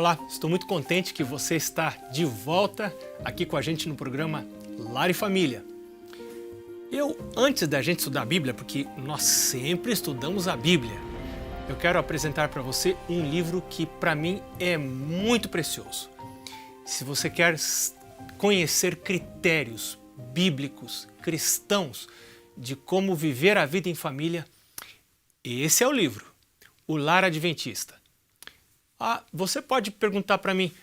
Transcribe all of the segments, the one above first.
Olá, estou muito contente que você está de volta aqui com a gente no programa Lar e Família. Antes da gente estudar a Bíblia, porque nós sempre estudamos a Bíblia, eu quero apresentar para você um livro que para mim é muito precioso. Se você quer conhecer critérios bíblicos, cristãos, de como viver a vida em família, esse é o livro, O Lar Adventista. Você pode perguntar para mim,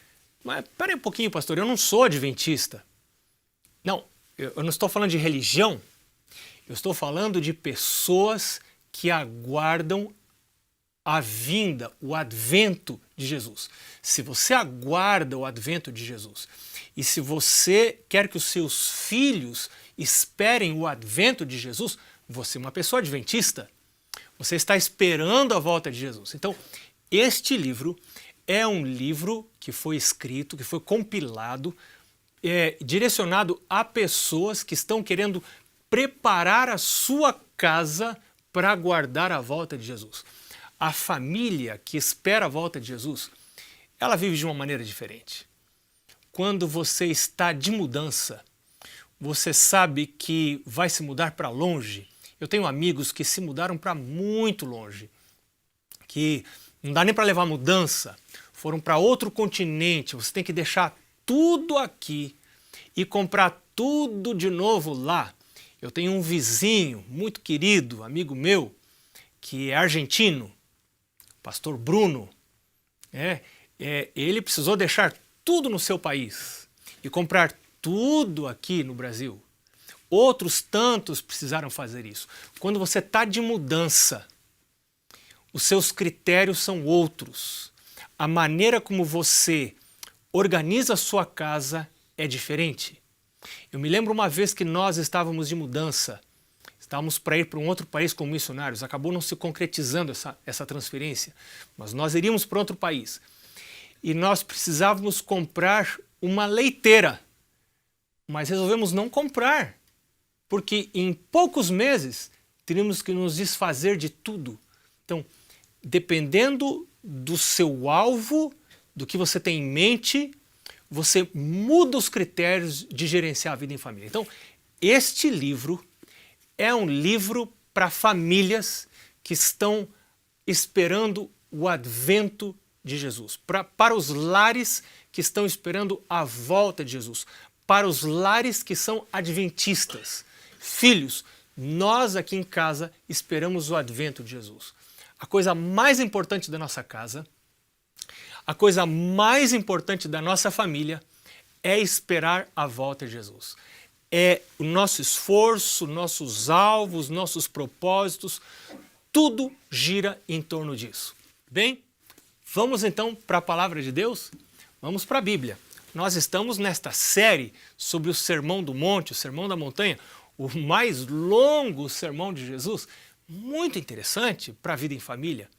mas espera aí um pouquinho, pastor, eu não sou adventista. Não, eu não estou falando de religião, eu estou falando de pessoas que aguardam a vinda, o advento de Jesus. Se você aguarda o advento de Jesus e se você quer que os seus filhos esperem o advento de Jesus, você é uma pessoa adventista. Você está esperando a volta de Jesus. Então, este livro é um livro que foi escrito, que foi compilado, direcionado a pessoas que estão querendo preparar a sua casa para aguardar a volta de Jesus. A família que espera a volta de Jesus, ela vive de uma maneira diferente. Quando você está de mudança, você sabe que vai se mudar para longe. Eu tenho amigos que se mudaram para muito longe, que não dá nem para levar mudança, foram para outro continente, você tem que deixar tudo aqui e comprar tudo de novo lá. Eu tenho um vizinho muito querido, amigo meu, que é argentino, pastor Bruno. Ele precisou deixar tudo no seu país e comprar tudo aqui no Brasil. Outros tantos precisaram fazer isso. Quando você está de mudança, os seus critérios são outros. A maneira como você organiza a sua casa é diferente. Eu me lembro uma vez que nós estávamos de mudança, estávamos para ir para um outro país como missionários, acabou não se concretizando essa transferência, mas nós iríamos para outro país. E nós precisávamos comprar uma leiteira, mas resolvemos não comprar, porque em poucos meses teríamos que nos desfazer de tudo. Então, dependendo do seu alvo, do que você tem em mente, você muda os critérios de gerenciar a vida em família. Então, este livro é um livro para famílias que estão esperando o advento de Jesus, para os lares que estão esperando a volta de Jesus, para os lares que são adventistas. Filhos, nós aqui em casa esperamos o advento de Jesus. A coisa mais importante da nossa casa, a coisa mais importante da nossa família é esperar a volta de Jesus. É o nosso esforço, nossos alvos, nossos propósitos, tudo gira em torno disso. Bem, vamos então para a palavra de Deus? Vamos para a Bíblia. Nós estamos nesta série sobre o Sermão do Monte, o Sermão da Montanha, o mais longo sermão de Jesus, muito interessante para a vida em família,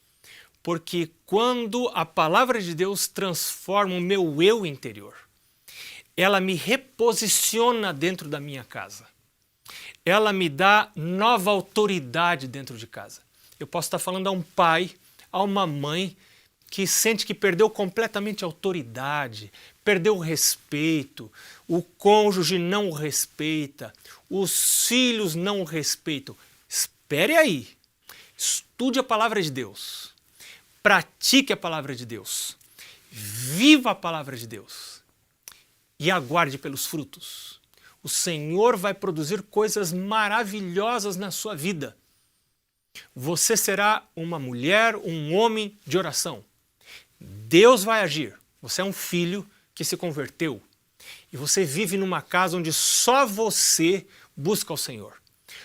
porque quando a palavra de Deus transforma o meu eu interior, ela me reposiciona dentro da minha casa, ela me dá nova autoridade dentro de casa. Eu posso estar falando a um pai, a uma mãe, que sente que perdeu completamente a autoridade, perdeu o respeito, o cônjuge não o respeita, os filhos não o respeitam. Espere aí, estude a palavra de Deus, pratique a palavra de Deus, viva a palavra de Deus e aguarde pelos frutos. O Senhor vai produzir coisas maravilhosas na sua vida. Você será uma mulher, um homem de oração. Deus vai agir. Você é um filho que se converteu e você vive numa casa onde só você busca o Senhor.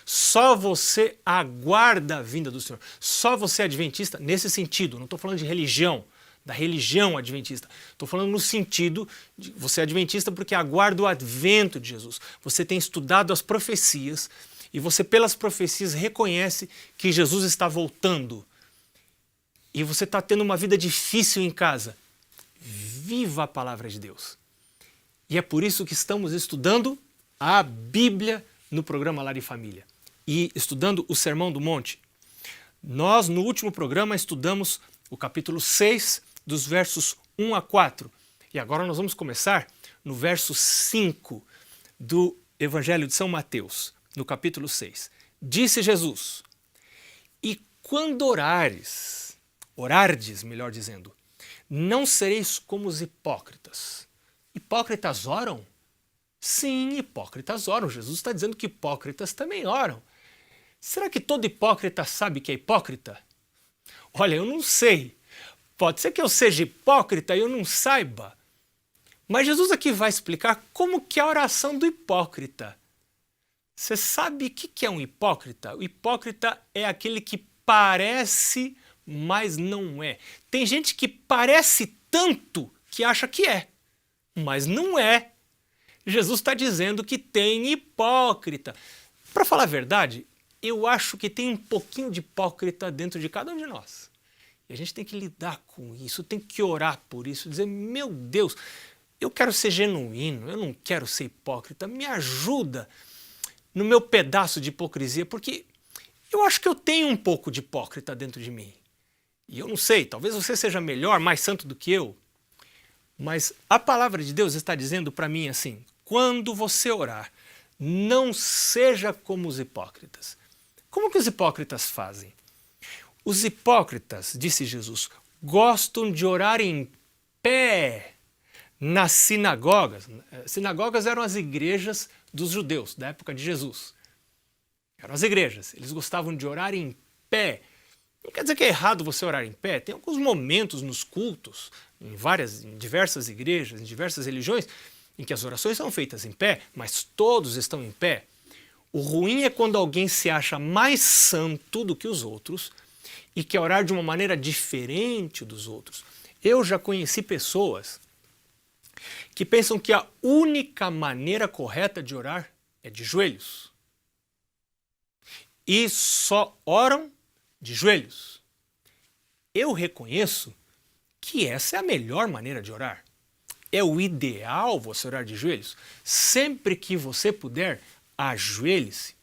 Só você aguarda a vinda do Senhor. Só você é adventista nesse sentido. Não estou falando de religião, da religião adventista. Estou falando no sentido de você é adventista porque aguarda o advento de Jesus. Você tem estudado as profecias e você, pelas profecias, reconhece que Jesus está voltando. E você está tendo uma vida difícil em casa. Viva a palavra de Deus. E é por isso que estamos estudando a Bíblia no programa Lar e Família. E estudando o Sermão do Monte. Nós, no último programa, estudamos o capítulo 6, dos versos 1 a 4. E agora nós vamos começar no verso 5 do Evangelho de São Mateus, no capítulo 6. Disse Jesus: e quando orardes, melhor dizendo, não sereis como os hipócritas. Hipócritas oram? Sim, hipócritas oram. Jesus está dizendo que hipócritas também oram. Será que todo hipócrita sabe que é hipócrita? Olha, eu não sei. Pode ser que eu seja hipócrita e eu não saiba. Mas Jesus aqui vai explicar como que é a oração do hipócrita. Você sabe o que é um hipócrita? O hipócrita é aquele que parece, mas não é. Tem gente que parece tanto que acha que é, mas não é. Jesus está dizendo que tem hipócrita. Para falar a verdade, eu acho que tem um pouquinho de hipócrita dentro de cada um de nós. E a gente tem que lidar com isso, tem que orar por isso, dizer, meu Deus, eu quero ser genuíno, eu não quero ser hipócrita, me ajuda no meu pedaço de hipocrisia, porque eu acho que eu tenho um pouco de hipócrita dentro de mim. E eu não sei, talvez você seja melhor, mais santo do que eu, mas a palavra de Deus está dizendo para mim assim, quando você orar, não seja como os hipócritas. Como que os hipócritas fazem? Os hipócritas, disse Jesus, gostam de orar em pé nas sinagogas. Sinagogas eram as igrejas dos judeus, da época de Jesus. Eram as igrejas. Eles gostavam de orar em pé. Não quer dizer que é errado você orar em pé. Tem alguns momentos nos cultos, em diversas igrejas, em diversas religiões, em que as orações são feitas em pé, mas todos estão em pé. O ruim é quando alguém se acha mais santo do que os outros e quer orar de uma maneira diferente dos outros. Eu já conheci pessoas que pensam que a única maneira correta de orar é de joelhos. E só oram de joelhos. Eu reconheço que essa é a melhor maneira de orar. É o ideal você orar de joelhos. Sempre que você puder, ajoelhe-se.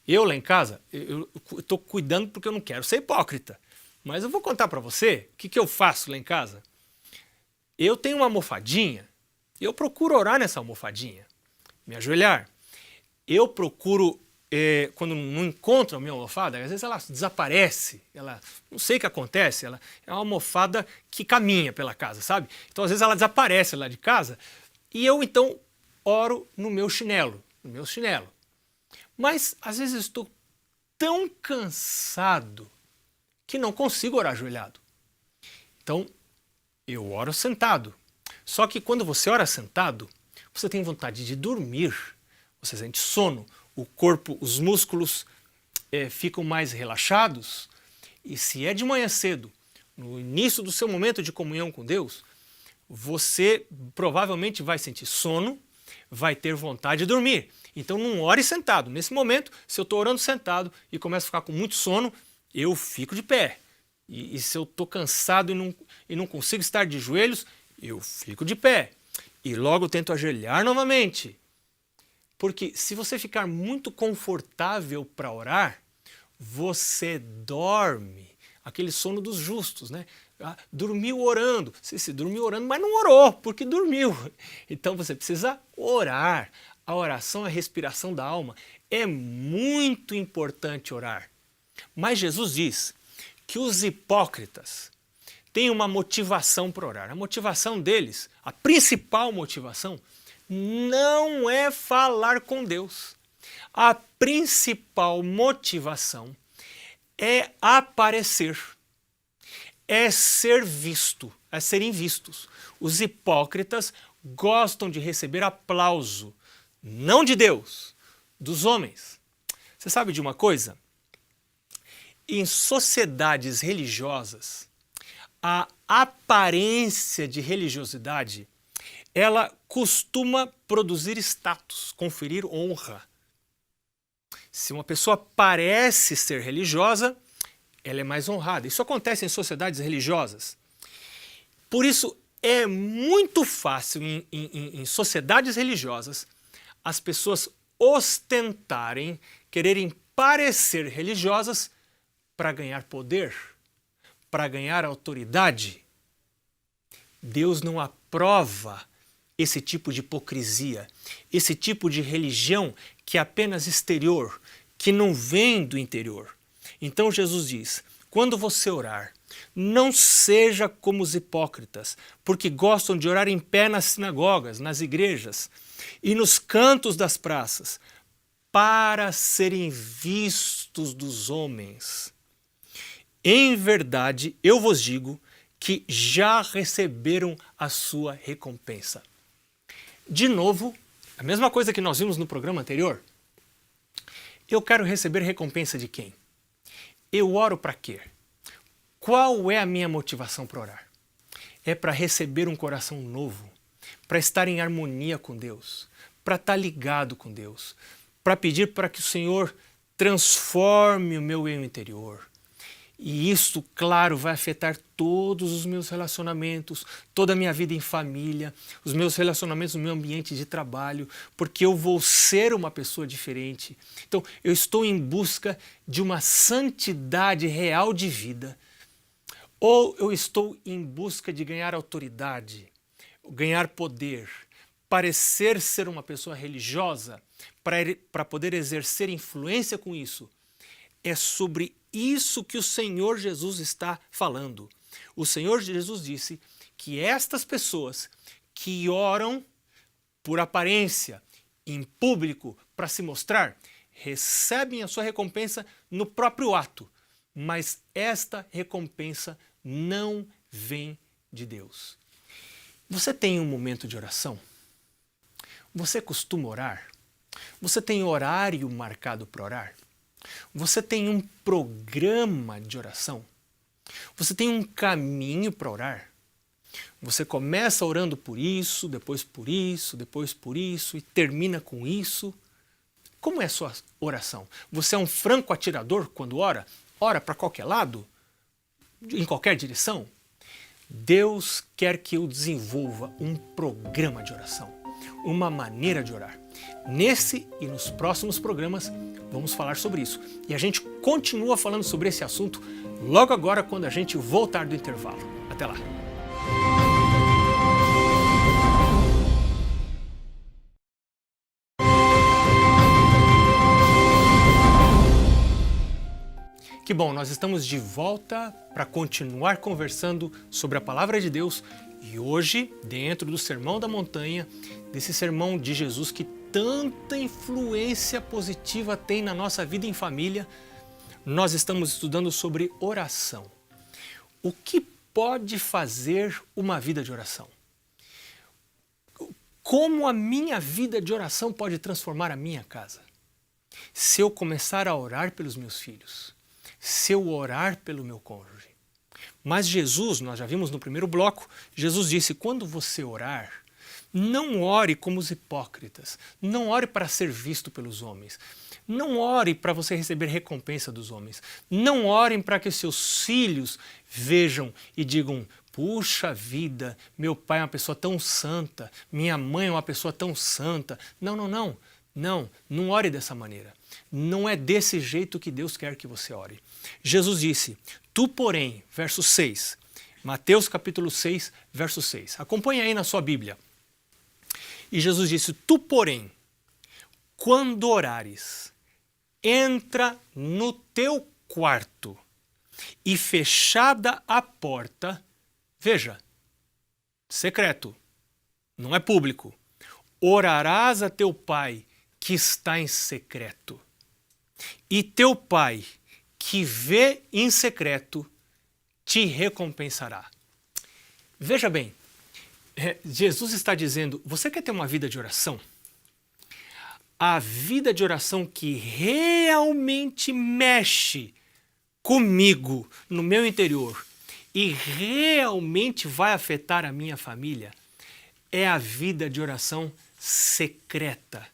Eu lá em casa, eu estou cuidando porque eu não quero ser hipócrita. Mas eu vou contar para você o que eu faço lá em casa. Eu tenho uma almofadinha, eu procuro orar nessa almofadinha, me ajoelhar. Eu procuro, quando não encontro a minha almofada, às vezes ela desaparece, não sei o que acontece, ela é uma almofada que caminha pela casa, sabe? Então às vezes ela desaparece lá de casa e eu então oro no meu chinelo, Mas às vezes eu estou tão cansado que não consigo orar ajoelhado. Então eu oro sentado. Só que quando você ora sentado, você tem vontade de dormir, você sente sono, o corpo, os músculos ficam mais relaxados. E se é de manhã cedo, no início do seu momento de comunhão com Deus, você provavelmente vai sentir sono, vai ter vontade de dormir. Então não ore sentado. Nesse momento, se eu estou orando sentado e começo a ficar com muito sono, eu fico de pé. E se eu estou cansado e não consigo estar de joelhos, eu fico de pé. E logo tento ajoelhar novamente. Porque se você ficar muito confortável para orar, você dorme. Aquele sono dos justos, né? Dormiu orando. Se dormiu orando, mas não orou, porque dormiu. Então você precisa orar. A oração é a respiração da alma. É muito importante orar. Mas Jesus diz que os hipócritas têm uma motivação para orar. A motivação deles, a principal motivação, não é falar com Deus. A principal motivação é aparecer, é ser visto, é serem vistos. Os hipócritas gostam de receber aplauso, não de Deus, dos homens. Você sabe de uma coisa? Em sociedades religiosas, a aparência de religiosidade, ela costuma produzir status, conferir honra. Se uma pessoa parece ser religiosa, ela é mais honrada. Isso acontece em sociedades religiosas. Por isso, é muito fácil em sociedades religiosas as pessoas ostentarem, quererem parecer religiosas para ganhar poder, para ganhar autoridade. Deus não aprova esse tipo de hipocrisia, esse tipo de religião que é apenas exterior, que não vem do interior. Então Jesus diz, quando você orar, não seja como os hipócritas, porque gostam de orar em pé nas sinagogas, nas igrejas e nos cantos das praças, para serem vistos dos homens. Em verdade, eu vos digo que já receberam a sua recompensa. De novo, a mesma coisa que nós vimos no programa anterior. Eu quero receber recompensa de quem? Eu oro para quê? Qual é a minha motivação para orar? É para receber um coração novo, para estar em harmonia com Deus, para estar ligado com Deus, para pedir para que o Senhor transforme o meu eu interior. E isso, claro, vai afetar todos os meus relacionamentos, toda a minha vida em família, os meus relacionamentos no meu ambiente de trabalho, porque eu vou ser uma pessoa diferente. Então, eu estou em busca de uma santidade real de vida, ou eu estou em busca de ganhar autoridade, ganhar poder, parecer ser uma pessoa religiosa, para poder exercer influência com isso. É sobre isso que o Senhor Jesus está falando. O Senhor Jesus disse que estas pessoas que oram por aparência, em público, para se mostrar, recebem a sua recompensa no próprio ato, mas esta recompensa não vem de Deus. Você tem um momento de oração? Você costuma orar? Você tem horário marcado para orar? Você tem um programa de oração? Você tem um caminho para orar? Você começa orando por isso, depois por isso, depois por isso e termina com isso? Como é a sua oração? Você é um franco atirador quando ora? Ora para qualquer lado? Em qualquer direção? Deus quer que eu desenvolva um programa de oração, uma maneira de orar. Nesse e nos próximos programas vamos falar sobre isso. E a gente continua falando sobre esse assunto logo agora quando a gente voltar do intervalo. Até lá! Que bom, nós estamos de volta para continuar conversando sobre a Palavra de Deus e hoje, dentro do Sermão da Montanha, desse sermão de Jesus que tanta influência positiva tem na nossa vida em família, nós estamos estudando sobre oração. O que pode fazer uma vida de oração? Como a minha vida de oração pode transformar a minha casa? Se eu começar a orar pelos meus filhos, se eu orar pelo meu cônjuge. Mas Jesus, nós já vimos no primeiro bloco, Jesus disse, quando você orar, não ore como os hipócritas, não ore para ser visto pelos homens, não ore para você receber recompensa dos homens, não orem para que seus filhos vejam e digam, puxa vida, meu pai é uma pessoa tão santa, minha mãe é uma pessoa tão santa. Não ore dessa maneira. Não é desse jeito que Deus quer que você ore. Jesus disse, tu porém, verso 6, Mateus capítulo 6, verso 6. Acompanhe aí na sua Bíblia. E Jesus disse, tu porém, quando orares, entra no teu quarto e fechada a porta, veja, secreto, não é público, orarás a teu pai que está em secreto. E teu pai, que vê em secreto, te recompensará. Veja bem, Jesus está dizendo, você quer ter uma vida de oração? A vida de oração que realmente mexe comigo, no meu interior, e realmente vai afetar a minha família, é a vida de oração secreta.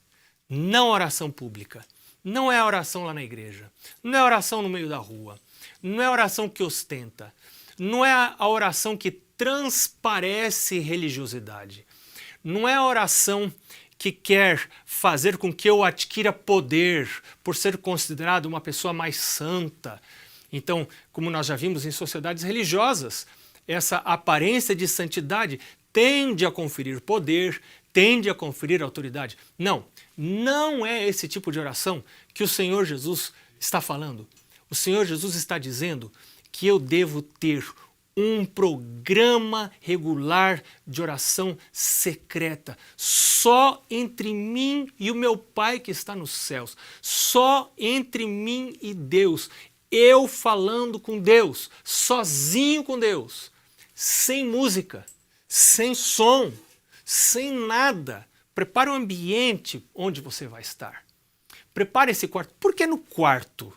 Não oração pública, não é a oração lá na igreja, não é a oração no meio da rua, não é a oração que ostenta, não é a oração que transparece religiosidade, não é a oração que quer fazer com que eu adquira poder por ser considerado uma pessoa mais santa. Então, como nós já vimos em sociedades religiosas, essa aparência de santidade tende a conferir poder, tende a conferir autoridade. Não, não é esse tipo de oração que o Senhor Jesus está falando. O Senhor Jesus está dizendo que eu devo ter um programa regular de oração secreta, só entre mim e o meu Pai que está nos céus, só entre mim e Deus, eu falando com Deus, sozinho com Deus, sem música, sem som, sem nada. Prepare um ambiente onde você vai estar. Prepare esse quarto. Por que no quarto?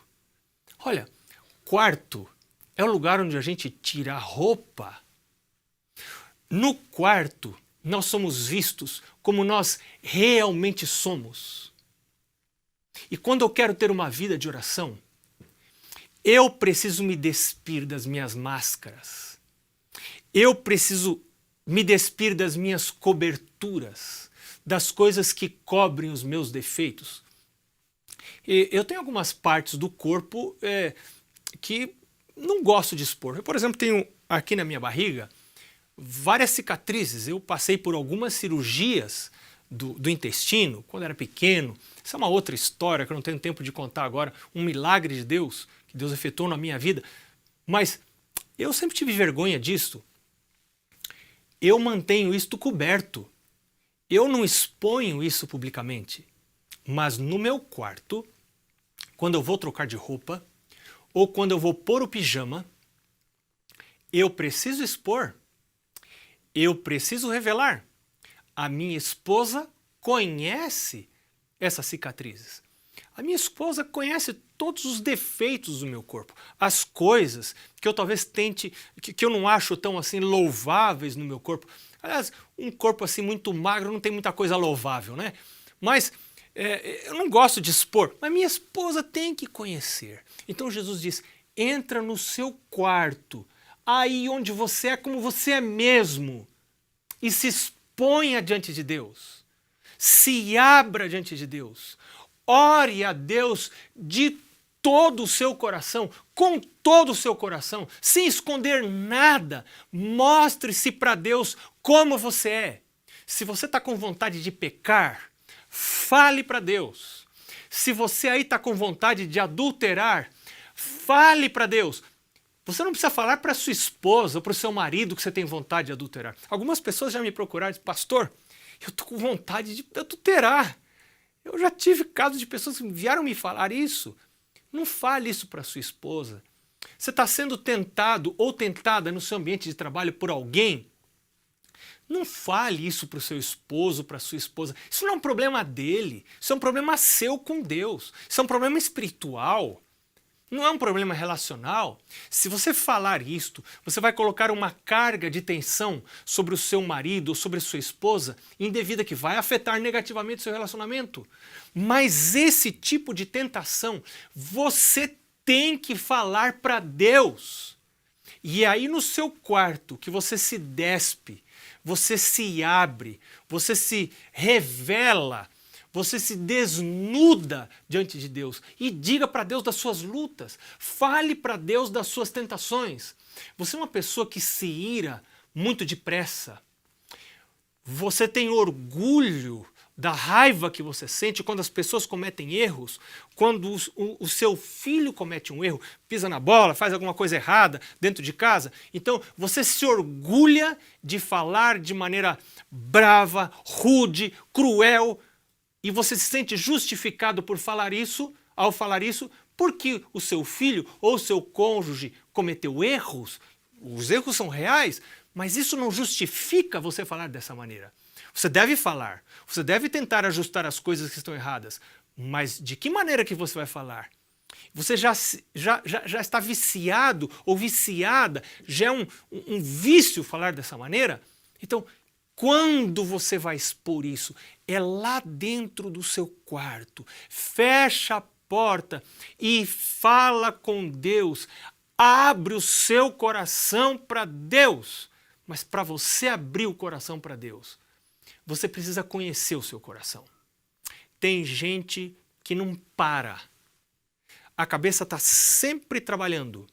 Olha, quarto é o lugar onde a gente tira a roupa. No quarto, nós somos vistos como nós realmente somos. E quando eu quero ter uma vida de oração, eu preciso me despir das minhas máscaras. Eu preciso me despir das minhas coberturas, das coisas que cobrem os meus defeitos. E eu tenho algumas partes do corpo que não gosto de expor. Eu, por exemplo, tenho aqui na minha barriga várias cicatrizes. Eu passei por algumas cirurgias do intestino quando era pequeno. Isso é uma outra história que eu não tenho tempo de contar agora. Um milagre de Deus que Deus efetuou na minha vida. Mas eu sempre tive vergonha disso. Eu mantenho isto coberto. Eu não exponho isso publicamente. Mas no meu quarto, quando eu vou trocar de roupa, ou quando eu vou pôr o pijama, eu preciso expor, eu preciso revelar. A minha esposa conhece essas cicatrizes. A minha esposa conhece todos os defeitos do meu corpo, as coisas que eu talvez tente, que eu não acho tão assim louváveis no meu corpo. Aliás, um corpo assim muito magro não tem muita coisa louvável, né? Mas eu não gosto de expor, mas minha esposa tem que conhecer. Então Jesus diz, entra no seu quarto, aí onde você é como você é mesmo, e se exponha diante de Deus, se abra diante de Deus, ore a Deus de todo o seu coração, com todo o seu coração, sem esconder nada, mostre-se para Deus como você é. Se você está com vontade de pecar, fale para Deus. Se você aí está com vontade de adulterar, fale para Deus. Você não precisa falar para sua esposa ou para o seu marido que você tem vontade de adulterar. Algumas pessoas já me procuraram e disseram, pastor, eu estou com vontade de adulterar. Eu já tive casos de pessoas que vieram me falar isso. Não fale isso para sua esposa. Você está sendo tentado ou tentada no seu ambiente de trabalho por alguém? Não fale isso para o seu esposo, para a sua esposa. Isso não é um problema dele. Isso é um problema seu com Deus. Isso é um problema espiritual. Não é um problema relacional. Se você falar isto, você vai colocar uma carga de tensão sobre o seu marido ou sobre a sua esposa indevida que vai afetar negativamente o seu relacionamento. Mas esse tipo de tentação você tem que falar para Deus. E aí no seu quarto que você se despe, você se abre, você se revela, você se desnuda diante de Deus e diga para Deus das suas lutas, fale para Deus das suas tentações. Você é uma pessoa que se ira muito depressa, você tem orgulho da raiva que você sente quando as pessoas cometem erros, quando o seu filho comete um erro, pisa na bola, faz alguma coisa errada dentro de casa. Então você se orgulha de falar de maneira brava, rude, cruel, e você se sente justificado por falar isso, ao falar isso, porque o seu filho ou o seu cônjuge cometeu erros. Os erros são reais, mas isso não justifica você falar dessa maneira. Você deve falar, você deve tentar ajustar as coisas que estão erradas, mas de que maneira que você vai falar? Você já está viciado ou viciada, já é um vício falar dessa maneira? Então, quando você vai expor isso? É lá dentro do seu quarto. Fecha a porta e fala com Deus. Abre o seu coração para Deus. Mas para você abrir o coração para Deus, você precisa conhecer o seu coração. Tem gente que não para. A cabeça está sempre trabalhando.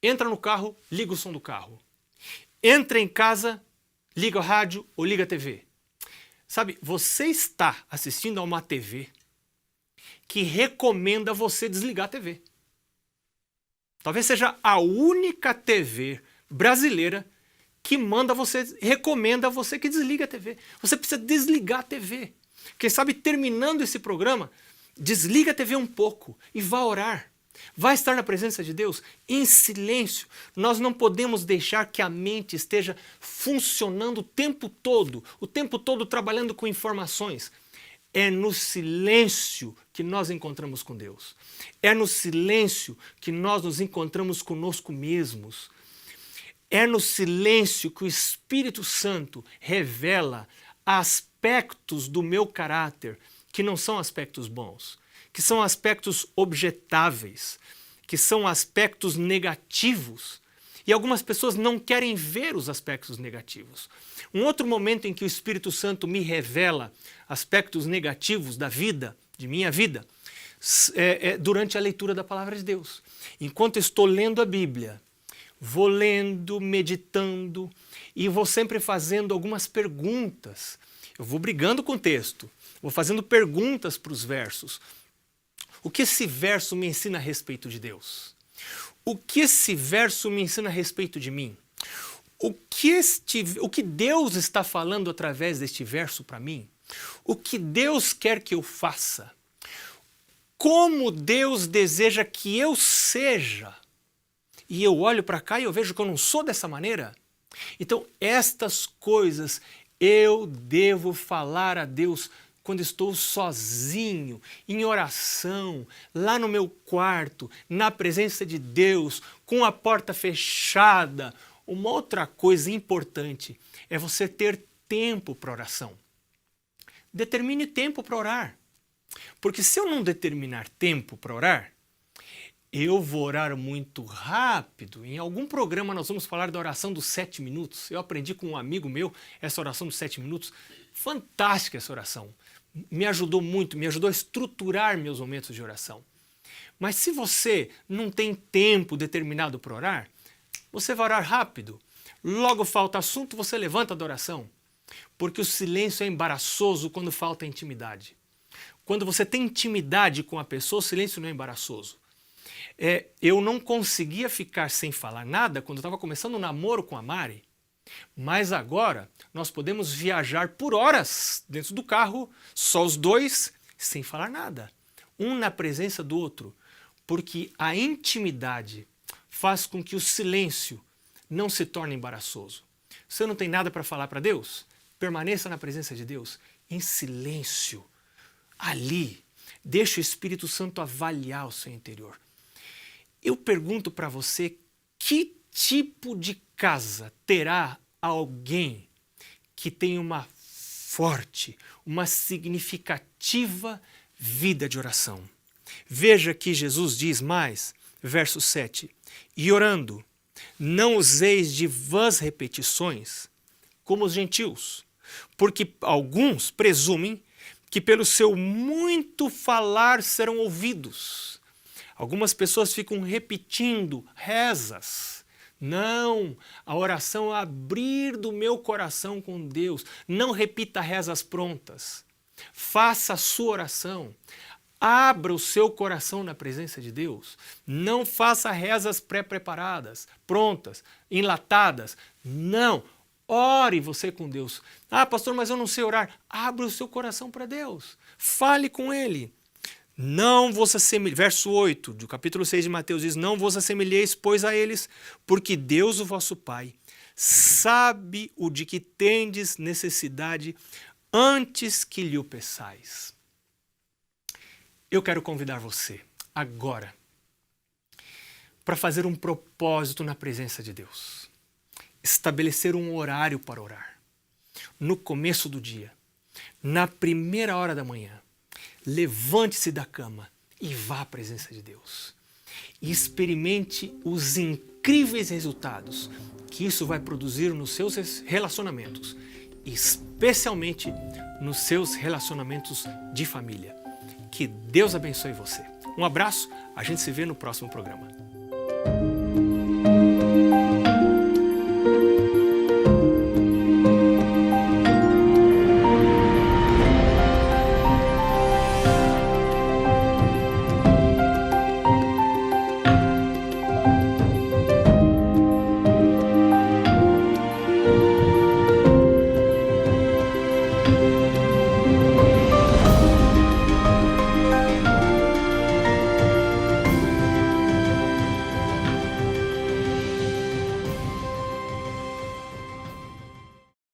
Entra no carro, liga o som do carro. entra em casa, liga o rádio ou liga a TV. Sabe, você está assistindo a uma TV que recomenda você desligar a TV. Talvez seja a única TV brasileira que recomenda você que desligue a TV. Você precisa desligar a TV. Quem sabe, terminando esse programa, desliga a TV um pouco e vá orar. Vai estar na presença de Deus em silêncio. Nós não podemos deixar que a mente esteja funcionando o tempo todo trabalhando com informações. É no silêncio que nós encontramos com Deus. É no silêncio que nós nos encontramos conosco mesmos. É no silêncio que o Espírito Santo revela aspectos do meu caráter que não são aspectos bons, que são aspectos objetáveis, que são aspectos negativos. E algumas pessoas não querem ver os aspectos negativos. Um outro momento em que o Espírito Santo me revela aspectos negativos da vida, de minha vida, é durante a leitura da Palavra de Deus. Enquanto estou lendo a Bíblia, vou lendo, meditando e vou sempre fazendo algumas perguntas. Eu vou brigando com o texto, vou fazendo perguntas para os versos. O que esse verso me ensina a respeito de Deus? O que esse verso me ensina a respeito de mim? O que Deus está falando através deste verso para mim? O que Deus quer que eu faça? Como Deus deseja que eu seja? E eu olho para cá e eu vejo que eu não sou dessa maneira. Então, estas coisas eu devo falar a Deus quando estou sozinho, em oração, lá no meu quarto, na presença de Deus, com a porta fechada. Uma outra coisa importante é você ter tempo para oração. Determine tempo para orar. Porque se eu não determinar tempo para orar, eu vou orar muito rápido. Em algum programa nós vamos falar da oração dos 7 minutos. Eu aprendi com um amigo meu essa oração dos 7 minutos. Fantástica essa oração. Me ajudou muito, me ajudou a estruturar meus momentos de oração. Mas se você não tem tempo determinado para orar, você vai orar rápido. Logo falta assunto, você levanta da oração. Porque o silêncio é embaraçoso quando falta intimidade. Quando você tem intimidade com a pessoa, o silêncio não é embaraçoso. Eu não conseguia ficar sem falar nada quando eu estava começando um namoro com a Mari. Mas agora nós podemos viajar por horas dentro do carro, só os dois, sem falar nada. Um na presença do outro. Porque a intimidade faz com que o silêncio não se torne embaraçoso. Você não tem nada para falar para Deus? Permaneça na presença de Deus em silêncio. Ali, deixe o Espírito Santo avaliar o seu interior. Eu pergunto para você, que tipo de casa terá alguém que tem uma forte, uma significativa vida de oração? Veja que Jesus diz mais, verso 7, e orando, não useis de vãs repetições, como os gentios, porque alguns presumem que pelo seu muito falar serão ouvidos. Algumas pessoas ficam repetindo rezas. Não, a oração é abrir do meu coração com Deus. Não repita rezas prontas. Faça a sua oração. Abra o seu coração na presença de Deus. Não faça rezas pré-preparadas, prontas, enlatadas. Não. Ore você com Deus. Ah, pastor, mas eu não sei orar. Abra o seu coração para Deus. Fale com Ele. Não vos assemelheis, verso 8 do capítulo 6 de Mateus diz, não vos assemelheis, pois, a eles, porque Deus, o vosso Pai, sabe o de que tendes necessidade antes que lhe o peçais. Eu quero convidar você, agora, para fazer um propósito na presença de Deus. Estabelecer um horário para orar. No começo do dia, na primeira hora da manhã, levante-se da cama e vá à presença de Deus. E experimente os incríveis resultados que isso vai produzir nos seus relacionamentos, especialmente nos seus relacionamentos de família. Que Deus abençoe você. Um abraço, a gente se vê no próximo programa.